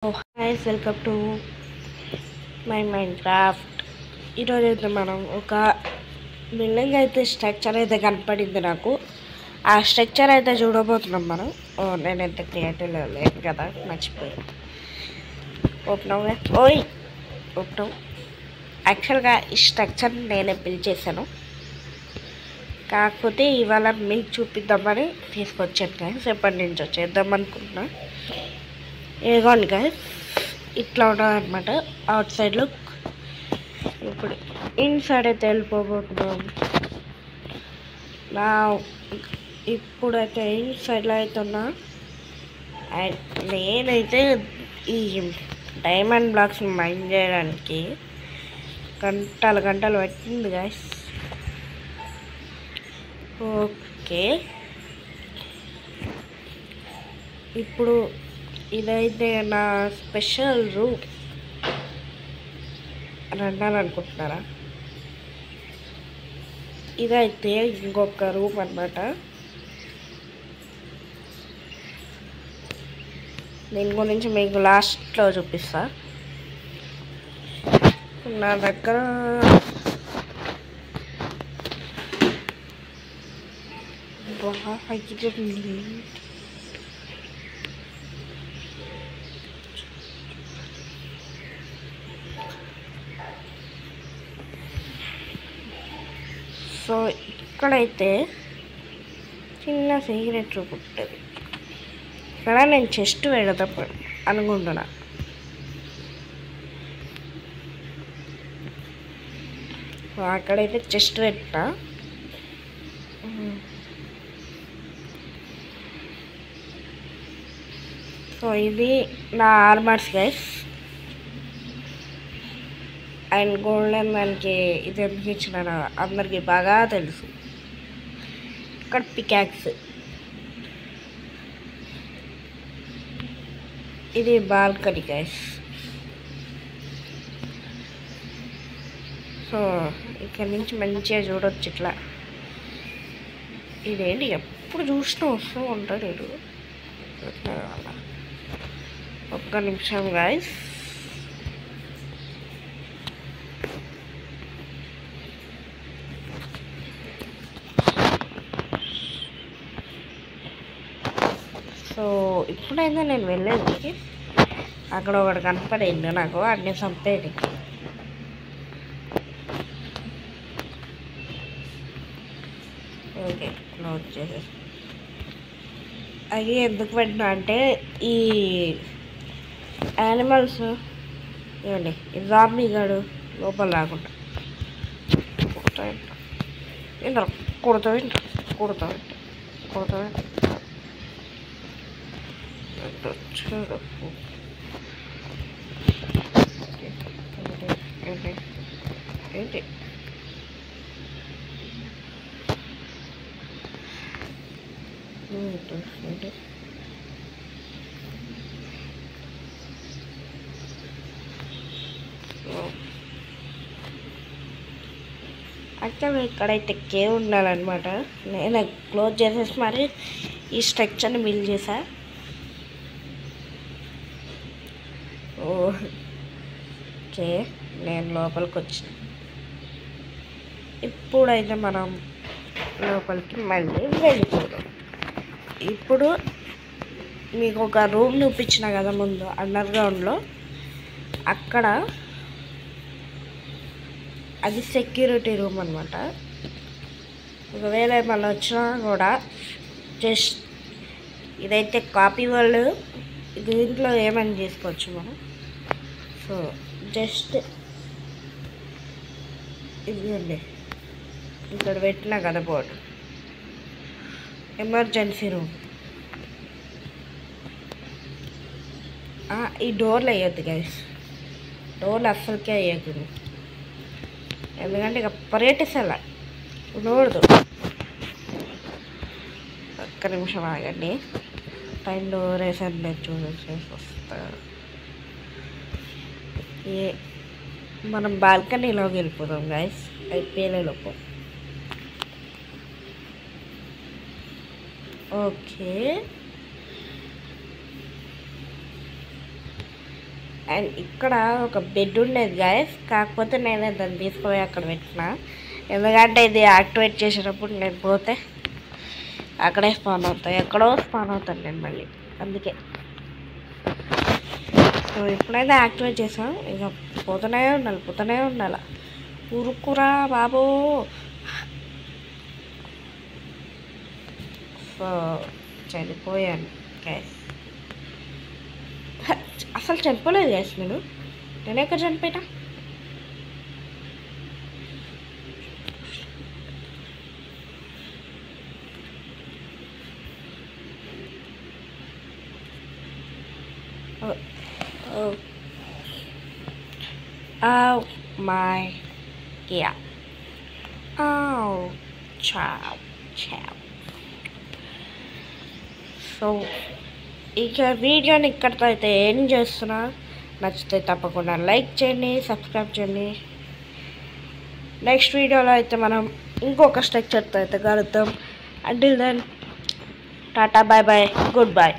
Guys welcome to my mind craft. ఈరోజు అయితే మనం ఒక బిల్డింగ్ అయితే స్ట్రక్చర్ అయితే కనపడింది నాకు. ఆ స్ట్రక్చర్ అయితే చూడబోతున్నాం మనం. నేనైతే క్రియేటివ్ లేదు కదా, మర్చిపోయి ఓపెన్. యాక్చువల్గా ఈ స్ట్రక్చర్ నేనే బిల్డ్ చేశాను, కాకపోతే ఇవాళ మీకు చూపిద్దామని తీసుకొచ్చాను గైస్. ఎప్పటి నుంచో చేద్దాం అనుకుంటున్నా. ఇదిగోండి గైస్, ఇట్లా ఉంటుంది అనమాట అవుట్ సైడ్ లుక్. ఇప్పుడు ఇన్సైడ్ అయితే వెళ్ళిపోబోతున్నాం. నా ఇప్పుడైతే ఇన్సైడ్లో అయితే ఉన్నా. అండ్ నేనైతే ఈ డైమండ్ బ్లాక్స్ మైండ్ చేయడానికి గంటలు పట్టింది గైస్. ఓకే, ఇప్పుడు ఇదైతే నా స్పెషల్ రూమ్ అని అన్నాను. ఇదైతే ఇంకొక రూమ్ అన్నమాట. దీని గురించి మీకు లాస్ట్లో చూపిస్తా. నా దగ్గర సో ఇక్కడైతే చిన్న సీక్రెట్ రూమ్ ఉంటుంది. ఇక్కడ నేను చెస్ట్ పెడదాం అనుకుంటున్నా. అక్కడైతే చెస్ట్ పెట్టా. సో ఇది నా ఆర్మర్స్ గైస్. అండ్ గోల్డెన్ దానికి ఇది ఎందుకు ఇచ్చిన అందరికీ బాగా తెలుసు. ఇక్కడ పికాక్స్, ఇది బాల్కనీ గైస్. సో ఇక్కడ నుంచి మంచిగా చూడొచ్చు ఇట్లా. ఇదేంటి ఎప్పుడు చూసినా వస్తూ ఉంటాడు వీడు. ఒక్క నిమిషం గైస్. సో ఇప్పుడైతే నేను వెళ్ళేది అక్కడ ఒకటి కనపడింది నాకు, అన్నీ చంపేది. ఓకే, క్లోజ్ చేసేసి అవి ఎందుకు పెట్టినా అంటే ఈ యానిమల్స్ ఇవ్వండి, ఈ జాంబీ గాడు లోపల రాకుండా కుడతా ఏంటి యాక్చువల్గా ఇక్కడైతే కేవ్ ఉండాలన్నమాట. నేను క్లోజ్ చేసేసి మరి ఈ స్ట్రక్చర్ని బిల్డ్ చేశా. ఓకే, నేను లోపలికి వచ్చిన. ఇప్పుడైతే మనం లోపలికి మళ్ళీ వెళ్ళిపోదాం. ఇప్పుడు మీకు ఒక రూమ్ చూపించిన కదా ముందు అండర్ గ్రౌండ్లో, అక్కడ అది సెక్యూరిటీ రూమ్ అనమాట. ఒకవేళ మళ్ళీ వచ్చినా కూడా జస్ట్ ఇదైతే కాపీ వరల్డ్, దీంట్లో ఏమైనా చేసుకోవచ్చు మనం. సో జస్ట్ ఇదిగోండి, ఇక్కడ పెట్టినా కదా బోర్డు, ఎమర్జెన్సీ రూమ్. ఈ డోర్లు వేయద్దు గైస్, డోర్లు అస్సలకే వేయద్దు, ఎందుకంటే ఇక పర్యటిస్తలా నోడదు. ఒక్క నిమిషం ఆగండి, పైన డోర్ వేసాను నేను చూసేసి వస్తా. మనం బాల్కనీలోకి వెళ్ళిపోదాం గైస్ అయిపోయేలోపు. ఓకే, అండ్ ఇక్కడ ఒక బెడ్ ఉండేది గాయస్, కాకపోతే నేనే దాన్ని తీసుకుపోయి అక్కడ పెట్టిన. ఎందుకంటే ఇది యాక్టివేట్ చేసేటప్పుడు నేను పోతే అక్కడే స్పాన్ అవుతాయి, ఎక్కడో స్పాన్ అవుతాను నేను మళ్ళీ. అందుకే సో ఎప్పుడైతే యాక్టివేట్ చేసాం ఇక పోతూనే ఉండాలి. ఉరుకురా బాబు. సో చనిపోయాను గ్యాస్. అసలు చనిపోలేదు గ్యాస్, నేను ఎక్కడ చనిపోయినా. Oh my god. Oh, ciao. So ఇక వీడియోని ఇక్కడితో అయితే ఏం చేస్తున్నా, నచ్చితే తప్పకుండా లైక్ చేయండి, సబ్స్క్రైబ్ చేయండి. నెక్స్ట్ వీడియోలో అయితే మనం ఇంకొక స్ట్రక్చర్తో అయితే కలుద్దాం. Until then tata, bye bye, good bye.